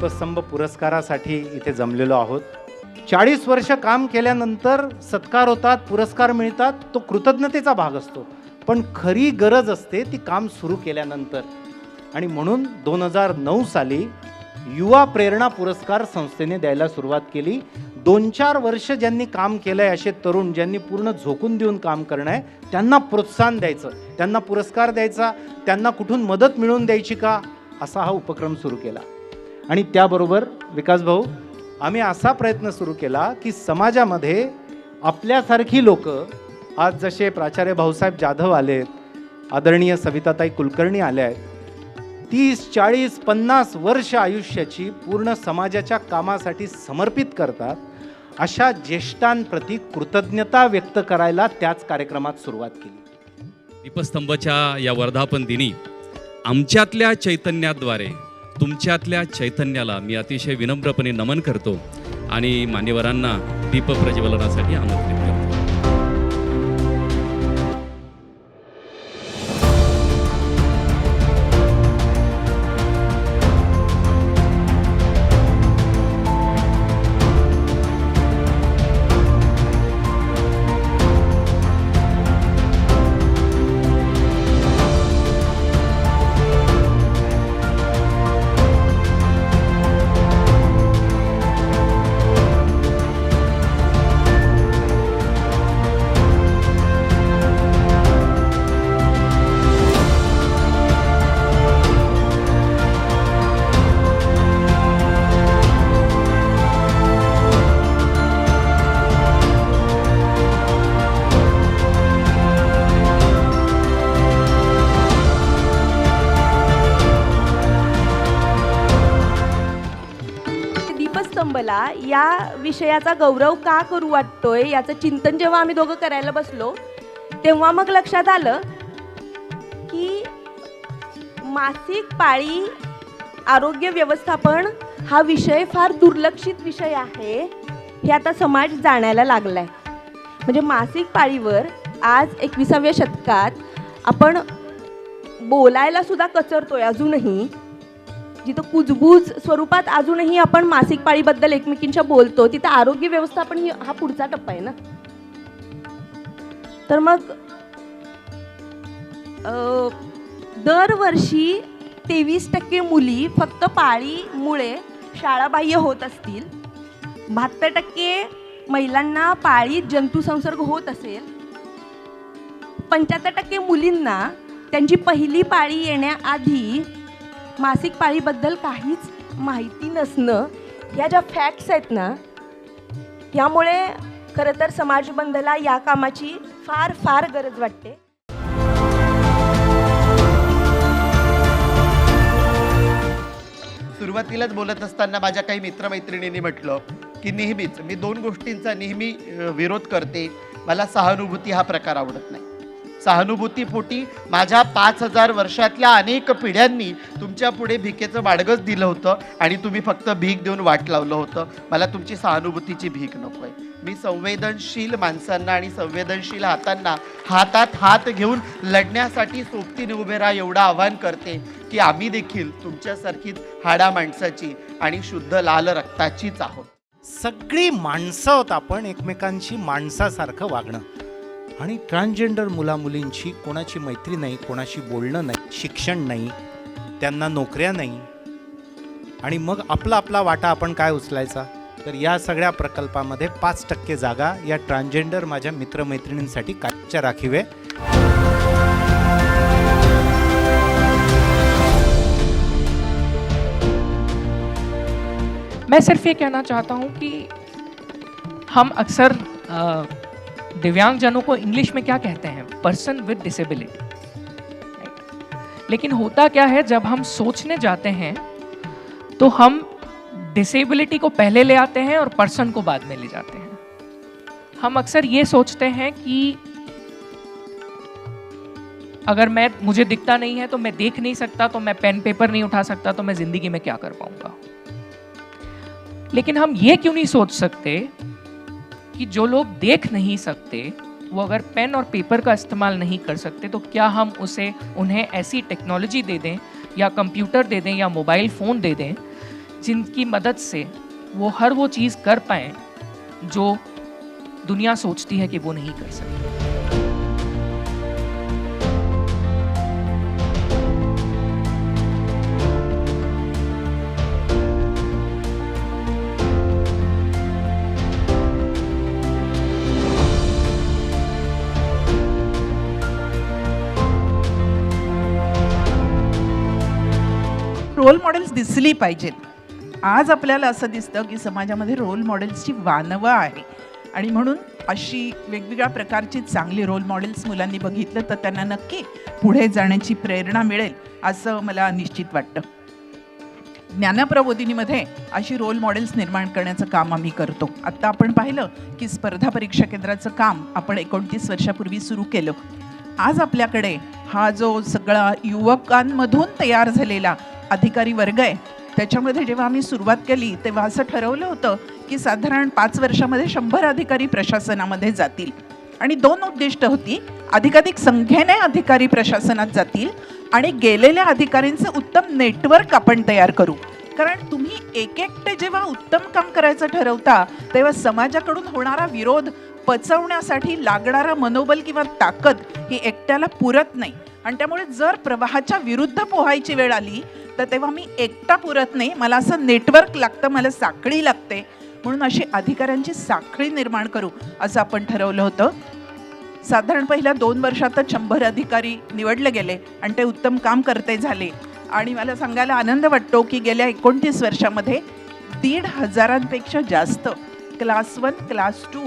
दीपस्तंभ पुरस्कारासाठी इथे जमलेलो आहोत. 40 वर्ष काम केल्यानंतर सत्कार होतात, पुरस्कार मिळतात, तो कृतज्ञतेचा भाग असतो. पण खरी गरज असते ती काम सुरू केल्यानंतर. आणि म्हणून 2009 साली युवा प्रेरणा पुरस्कार संस्थेने द्यायला सुरुवात केली. 2-4 वर्ष ज्यांनी काम केलंय असे तरुण, ज्यांनी पूर्ण झोकून देऊन काम करणं आहे, त्यांना प्रोत्साहन द्यायचं, त्यांना पुरस्कार द्यायचा, त्यांना कुठून मदत मिळवून द्यायची का, असा हा उपक्रम सुरू केला. आणि त्याबरोबर विकास भाऊ, आम्ही असा प्रयत्न सुरू केला की समाजामध्ये आपल्यासारखी लोक, आज जसे प्राचार्य भाऊसाहेब जाधव आलेत, आदरणीय सविताताई कुलकर्णी आल्या आहेत, 30, 40, 50 वर्ष आयुष्याची पूर्ण समाजाच्या कामासाठी समर्पित करतात, अशा ज्येष्ठांप्रती कृतज्ञता व्यक्त करायला त्याच कार्यक्रमात सुरुवात केली. दीपस्तंभच्या या वर्धापन दिनी आमच्यातल्या चैतन्याद्वारे तुमच्यातल्या चैतन्याला मी अतिशय विनम्रपणे नमन करतो आणि मान्यवरांना दीप प्रज्वलनासाठी आमंत्रित करतो. दीपस्तंभला या विषयाचा गौरव का करू वाटतोय याचं चिंतन जेव्हा आम्ही दोघं करायला बसलो, तेव्हा मग लक्षात आलं की मासिक पाळी आरोग्य व्यवस्थापन हा विषय फार दुर्लक्षित विषय आहे हे आता समाज जाणायला लागलाय. म्हणजे मासिक पाळीवर आज 21व्या शतकात आपण बोलायला सुद्धा कचरतोय. अजूनही जिथं कुजबूज स्वरूपात अजूनही आपण मासिक पाळीबद्दल एकमेकींच्या बोलतो, तिथं आरोग्य व्यवस्थापन हा पुढचा टप्पा आहे ना. तर मग दरवर्षी 23% मुली फक्त पाळीमुळे शाळाबाह्य होत असतील, 72% महिलांना पाळीत जंतुसंसर्ग होत असेल, 75% मुलींना त्यांची पहिली पाळी येण्याआधी मासिक पाळीबद्दल काहीच माहिती नसणं, ह्या ज्या फॅक्ट्स आहेत ना, यामुळे खरं तर समाजबंधला या कामाची फार फार गरज वाटते. सुरुवातीलाच बोलत असताना माझ्या काही मित्रमैत्रिणींनी म्हटलं की नेहमीच मी 2 गोष्टींचा नेहमी विरोध करते. मला सहानुभूती हा प्रकार आवडत नाही. सहानुभूतीपोटी माझ्या 5000 वर्षातल्या अनेक पिढ्यांनी तुमच्या पुढे भिकेचं बाडगंच दिलं होतं आणि तुम्ही फक्त भीक देऊन वाट लावलं होतं. मला तुमची सहानुभूतीची भीक नको आहे. मी संवेदनशील माणसांना आणि संवेदनशील हातांना हातात हात घेऊन लढण्यासाठी सोबतीने उभे राहा एवढं आवाहन करते की आम्ही देखील तुमच्यासारखीच हाडा माणसाची आणि शुद्ध लाल रक्ताचीच आहोत. सगळी माणसं आहोत आपण, एकमेकांशी माणसासारखं वागणं. आणि ट्रान्सजेंडर मुलामुलींची कोणाची मैत्री नाही, कोणाशी बोलणं नाही, शिक्षण नाही, त्यांना नोकऱ्या नाही, आणि मग आपला आपला वाटा आपण काय उचलायचा. तर या सगळ्या प्रकल्पामध्ये 5% जागा या ट्रान्सजेंडर माझ्या मित्रमैत्रिणींसाठी काचच्या राखीव आहे. मैं सिर्फ ये कहना चाहता हूँ कि हम अक्सर दिव्यांगजनों को इंग्लिश में क्या कहते हैं, पर्सन विद डिसेबिलिटी. लेकिन होता क्या है, जब हम सोचने जाते हैं तो हम डिसेबिलिटी को पहले ले आते हैं और पर्सन को बाद में ले जाते हैं. हम अक्सर ये सोचते हैं कि अगर मुझे दिखता नहीं है तो मैं देख नहीं सकता, तो मैं पेन पेपर नहीं उठा सकता, तो मैं जिंदगी में क्या कर पाऊंगा. लेकिन हम ये क्यों नहीं सोच सकते कि जो लोग देख नहीं सकते वो अगर पेन और पेपर का इस्तेमाल नहीं कर सकते तो क्या हम उन्हें ऐसी टेक्नोलॉजी दे दें या कंप्यूटर दे दें या मोबाइल फ़ोन दे दें जिनकी मदद से वो हर वो चीज़ कर पाए जो दुनिया सोचती है कि वो नहीं कर सकती। रोल मॉडेल्स दिसली पाहिजेत। आज आपल्याला असं दिसतं की समाजामध्ये रोल मॉडेल्सची वानवं आहे आणि म्हणून अशी वेगवेगळ्या प्रकारची चांगली रोल मॉडेल्स मुलांनी बघितलं तर त्यांना नक्की पुढे जाण्याची प्रेरणा मिळेल असं मला निश्चित वाटतं। ज्ञानप्रबोधिनीमध्ये अशी रोल मॉडेल्स निर्माण करण्याचं काम आम्ही करतो। आत्ता आपण पाहिलं की स्पर्धा परीक्षा केंद्राचं काम आपण 29 वर्षापूर्वी सुरू केलं। आज आपल्याकडे हा जो सगळा युवकांमधून तयार झालेला अधिकारी वर्ग आहे, त्याच्यामध्ये जेव्हा आम्ही सुरुवात केली तेव्हा असं ठरवलं होतं की साधारण 5 वर्षामध्ये 100 अधिकारी प्रशासनामध्ये जातील आणि 2 उद्दिष्ट होती। अधिकाधिक संख्येने अधिकारी प्रशासनात जातील आणि गेलेल्या अधिकाऱ्यांचं उत्तम नेटवर्क आपण तयार करू। कारण तुम्ही एकटे जेव्हा उत्तम काम करायचं ठरवता तेव्हा समाजाकडून होणारा विरोध पचवण्यासाठी लागणारा मनोबल किंवा ताकद ही एकट्याला पुरत नाही आणि त्यामुळे जर प्रवाहाच्या विरुद्ध पोहायची वेळ आली तर तेव्हा मी एकटा पुरत नाही, मला असं नेटवर्क लागतं, मला साखळी लागते। म्हणून अशी अधिकाऱ्यांची साखळी निर्माण करू असं आपण ठरवलं होतं। साधारण पहिल्या 2 वर्षातच 100 अधिकारी निवडले गेले आणि ते उत्तम काम करते झाले आणि मला सांगायला आनंद वाटतो की गेल्या 29 वर्षामध्ये 1,500पेक्षा जास्त क्लास 1, क्लास 2,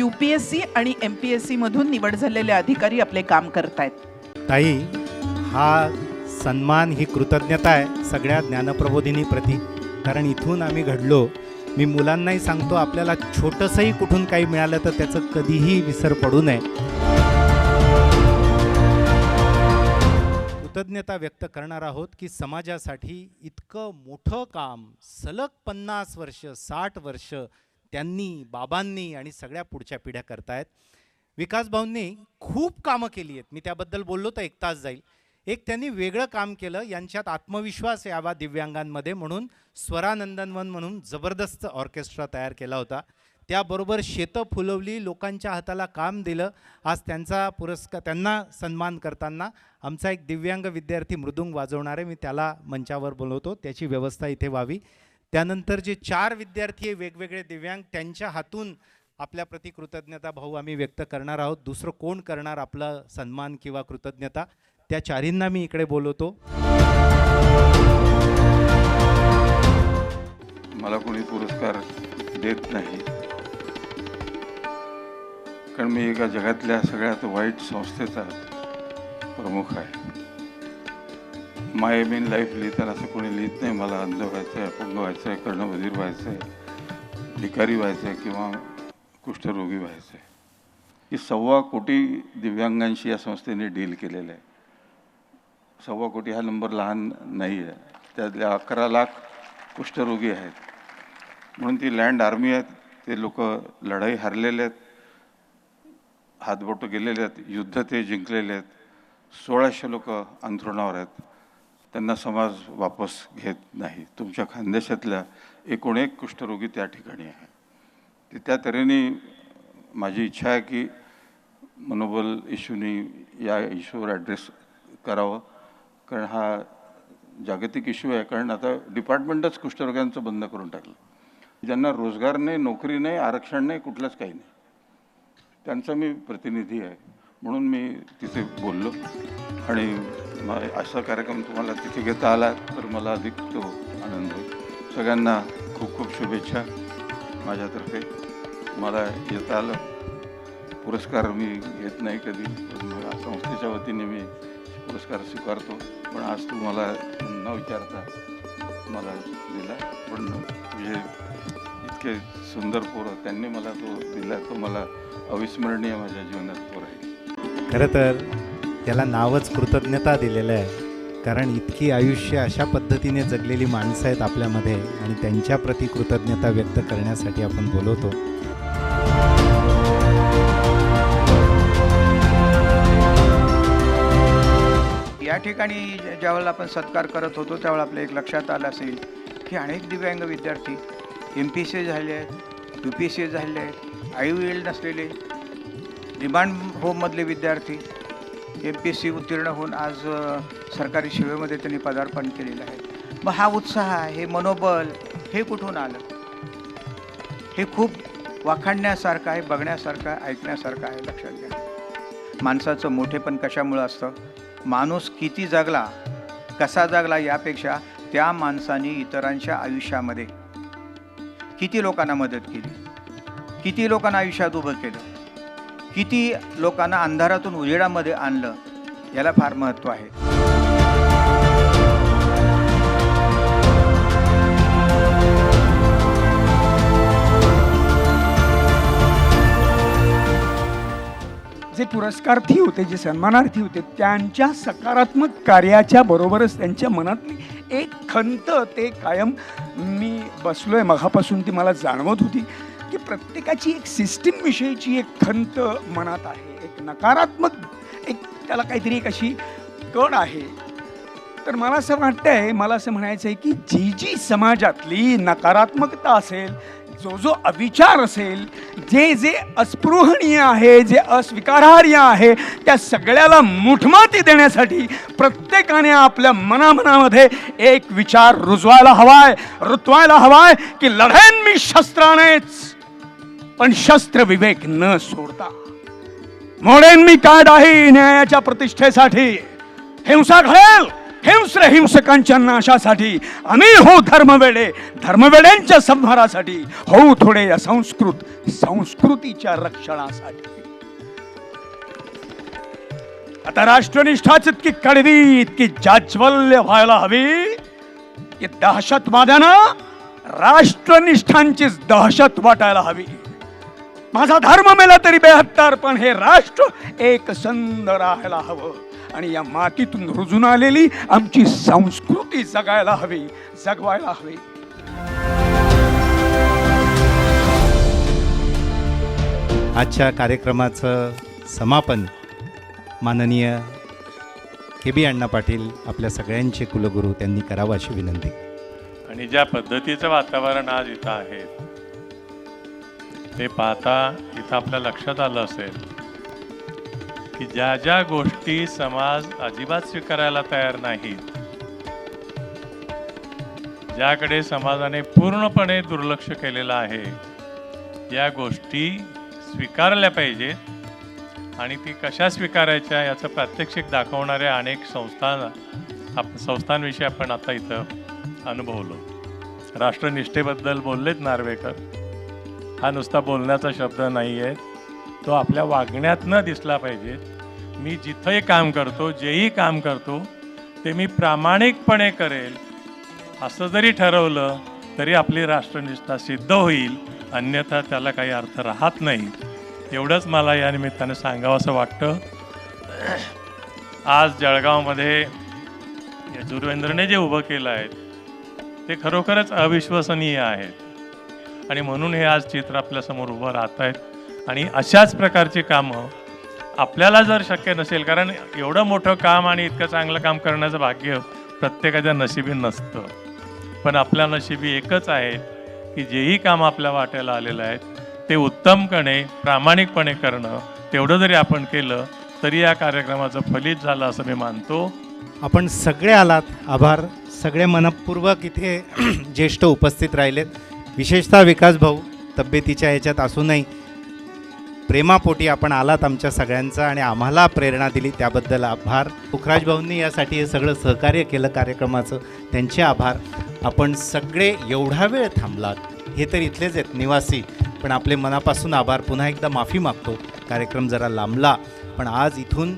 UPSC आणि MPSC मधून निवड झालेले अधिकारी आपले काम करतायत। ताई, हा सन्मान, ही कृतज्ञता आहे सगळ्या ज्ञानप्रबोधिनी प्रती, कारण इथून आम्ही घडलो। मी मुलांनाही सांगतो, आपल्याला छोटंसंही कुठून काही मिळालं तर त्याचं कधीही विसर पडू नये। कृतज्ञता व्यक्त करणार आहोत की समाजासाठी इतकं मोठं काम सलग 50 वर्ष 60 वर्ष त्यांनी, बाबांनी आणि सगळ्या पुढच्या पिढ्या करतायत। विकास भाऊंनी खूप कामं केली आहेत, मी त्याबद्दल बोललो तर 1 तास जाईल। एक त्यांनी वेगळं काम केलं, यांच्यात आत्मविश्वास यावा दिव्यांगांमध्ये म्हणून स्वरानंदनवन म्हणून जबरदस्त ऑर्केस्ट्रा तयार केला होता। त्याबरोबर शेतं फुलवली, लोकांच्या हाताला काम दिलं। आज त्यांचा पुरस्कार, त्यांना सन्मान करताना आमचा एक दिव्यांग विद्यार्थी मृदुंग वाजवणारे, मी त्याला मंचावर बोलवतो, त्याची व्यवस्था इथे व्हावी। त्यानंतर जे 4 विद्यार्थी वेगवेगळे दिव्यांग, त्यांच्या हातून आपल्याप्रती कृतज्ञता भाऊ आम्ही व्यक्त करणार आहोत। दुसरं कोण करणार आपला सन्मान किंवा कृतज्ञता? त्या 4ींना मी इकडे बोलवतो। मला कोणी पुरस्कार देत नाही, कारण मी एका जगातल्या सगळ्यात वाईट संस्थेचा प्रमुख आहे। माय एम इन लाईफ लिहिताना असं कोणी लिहित नाही मला अंध व्हायचं आहे, अपंग व्हायचं आहे, कर्णबधीर व्हायचं आहे, भिकारी व्हायचं आहे किंवा कुष्ठरोगी व्हायचं आहे। की 1.25 कोटी दिव्यांगांशी या संस्थेने डील केलेलं आहे। 1.25 कोटी हा नंबर लहान नाही आहे, त्यातल्या 11 लाख कुष्ठरोगी आहेत। म्हणून ती लँड आर्मी आहेत, ते लोक लढाई हरलेले आहेत, हातबोटं गेलेले आहेत, युद्ध ते जिंकलेले आहेत। 1600 लोक अंथरुणावर आहेत, त्यांना समाज वापस घेत नाही। तुमच्या खानदेशातल्या 1 कुष्ठरोगी त्या ठिकाणी आहे। ते त्या तऱ्हेने माझी इच्छा आहे की मनोबल इश्यूनी या इश्यूवर ॲड्रेस करावं, कारण हा जागतिक इश्यू आहे। कारण आता डिपार्टमेंटच कुष्ठरोग्यांचं बंद करून टाकलं, ज्यांना रोजगार नाही, नोकरी नाही, आरक्षण नाही, कुठलंच काही नाही, त्यांचा मी प्रतिनिधी आहे। म्हणून मी तिथे बोललो आणि असा कार्यक्रम तुम्हाला तिथे घेता आला तर मला अधिक तो आनंद होईल। सगळ्यांना खूप खूप शुभेच्छा माझ्यातर्फे। मला येता आलं, पुरस्कार मी घेत नाही कधी, पण संस्थेच्या वतीने मी पुरस्कार स्वीकारतो, पण आज तू मला न विचारता मला दिला। पण म्हणजे इतके सुंदर पोरं त्यांनी मला तो दिला, तो मला अविस्मरणीय माझ्या जीवनात तो राहील। खरं तर त्याला नावच कृतज्ञता दिलेलं आहे, कारण इतकी आयुष्य अशा पद्धतीने जगलेली माणसं आहेत आपल्यामध्ये आणि त्यांच्याप्रती कृतज्ञता व्यक्त करण्यासाठी आपण बोलवतो। या ठिकाणी ज्यावेळेला आपण सत्कार करत होतो त्यावेळेला आपल्या एक लक्षात आलं असेल की अनेक दिव्यांग विद्यार्थी MPSC झाले आहेत, UPSC झाले आहेत, IOL नसलेले रिमांड होममधले विद्यार्थी MPSC उत्तीर्ण होऊन आज सरकारी सेवेमध्ये त्यांनी पदार्पण केलेलं आहे. मग हा उत्साह, हे मनोबल हे कुठून आलं? हे खूप वाखाणण्यासारखं आहे, बघण्यासारखं आहे, ऐकण्यासारखं आहे. लक्षात घ्या, माणसाचं मोठेपण कशामुळं असतं? माणूस किती जगला, कसा जगला यापेक्षा त्या माणसाने इतरांच्या आयुष्यामध्ये किती लोकांना मदत केली, किती लोकांना आयुष्यात उभं केलं, किती लोकांना अंधारातून उजेडामध्ये आणलं, याला फार महत्त्व आहे. जे पुरस्कार्थी होते, जे सन्मानार्थी होते, त्यांच्या सकारात्मक कार्याच्या बरोबरच त्यांच्या मनातली एक खंत ते कायम, मी बसलोय मघापासून ती मला जाणवत होती की प्रत्येकाची एक सिस्टीमविषयीची एक खंत मनात आहे, एक नकारात्मक, एक त्याला काहीतरी एक अशी कड आहे. तर मला असं वाटतंय, मला असं म्हणायचं आहे की जी जी समाजातली नकारात्मकता असेल, जो जो अविचार असेल, जे जे अस्पृहणीय आहे, जे अस्वीकारार्ह आहे, त्या सगळ्याला मुठमाती देण्यासाठी प्रत्येकाने आपल्या मनामध्ये एक विचार रुजवायला हवाय, रुतवायला हवाय की लढेन मी शस्त्रानेच, पण शस्त्र विवेक न सोडता. मोडेन मी कायदाही न्यायाच्या प्रतिष्ठेसाठी, हिंसा घडेल हिंस्र हिंसकांच्या नाशासाठी, आम्ही हो धर्मवेडे, धर्मवेड्यांच्या संहारासाठी, हो थोडे असंस्कृत, संस्कृतीच्या रक्षणासाठी. आता राष्ट्रनिष्ठाच इतकी कडवी, इतकी जाज्वल्य व्हायला हवी की दहशतवाद्यानं राष्ट्रनिष्ठांचीच दहशत वाटायला हवी. माझा धर्म मेला तरी 72, पण हे राष्ट्र एक संध राहायला हवं आणि या मातीतून रुजून आलेली आमची संस्कृती जगायला हवी, जगवायला हवी. आजच्या कार्यक्रमाचं समापन माननीय KB अण्णा पाटील, आपल्या सगळ्यांचे कुलगुरू, त्यांनी करावं अशी विनंती. आणि ज्या पद्धतीचं वातावरण आज इथं आहे ते पाहता इथं आपल्या लक्षात आलं असेल की ज्या ज्या गोष्टी समाज अजिबात स्वीकारायला तयार नाहीत, ज्याकडे समाजाने पूर्णपणे दुर्लक्ष केलेलं आहे, या गोष्टी स्वीकारल्या पाहिजेत. आणि ती कशा स्वीकारायच्या याचं प्रात्यक्षिक दाखवणाऱ्या अनेक संस्थांविषयी आपण आता इथं अनुभवलो. राष्ट्रनिष्ठेबद्दल बोललेत नार्वेकर. हा नुसता बोलण्याचा शब्द नाही आहे, तो आपल्या वागण्यातनं दिसला पाहिजे. मी जिथंही काम करतो, जेही काम करतो, ते मी प्रामाणिकपणे करेल असं जरी ठरवलं तरी आपली राष्ट्रनिष्ठा सिद्ध होईल, अन्यथा त्याला काही अर्थ राहत नाही. एवढंच मला या निमित्ताने सांगावं असं वाटतं. आज जळगावमध्ये जुर्वेंद्रने जे उभं केलं आहे ते खरोखरच अविश्वसनीय आहे आणि म्हणून हे आज चित्र आपल्यासमोर उभं राहत आहेत. आणि अशाच प्रकारची कामं आपल्याला जर शक्य नसेल, कारण एवढं मोठं काम आणि इतकं चांगलं काम करण्याचं भाग्य प्रत्येकाच्या नशिबी नसतं, पण आपल्या नशिबी एकच आहे की जेही काम आपल्या वाट्याला आलेलं आहे ते उत्तमपणे प्रामाणिकपणे करणं. तेवढं जरी आपण केलं तरी या कार्यक्रमाचं फलित झालं असं मी मानतो. आपण सगळे आलात, आभार. सगळे मनपूर्वक इथे ज्येष्ठ उपस्थित राहिलेत, विशेषतः विकास भाऊ तब्येतीच्या याच्यात असूनही प्रेमापोटी आपण आलात आमच्या सगळ्यांचा आणि आम्हाला प्रेरणा दिली, त्याबद्दल आभार. पुखराज भाऊंनी यासाठी हे सगळं सहकार्य केलं कार्यक्रमाचं, त्यांचे आभार. आपण सगळे एवढा वेळ थांबलात, हे तर इथलेच आहेत निवासी, पण आपले मनापासून आभार. पुन्हा एकदा माफी मागतो, कार्यक्रम जरा लांबला, पण आज इथून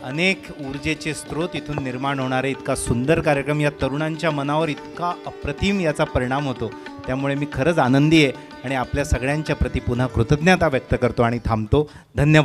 अनेक ऊर्जेचे स्रोत इथून निर्माण होणारे इतका सुंदर कार्यक्रम, या तरुणांच्या मनावर इतका अप्रतिम याचा परिणाम होतो. त्यामुळे मी खरंच आनंदी आहे आणि आपल्या सगळ्यांच्या प्रती पुन्हा कृतज्ञता व्यक्त करतो आणि थांबतो. धन्यवाद.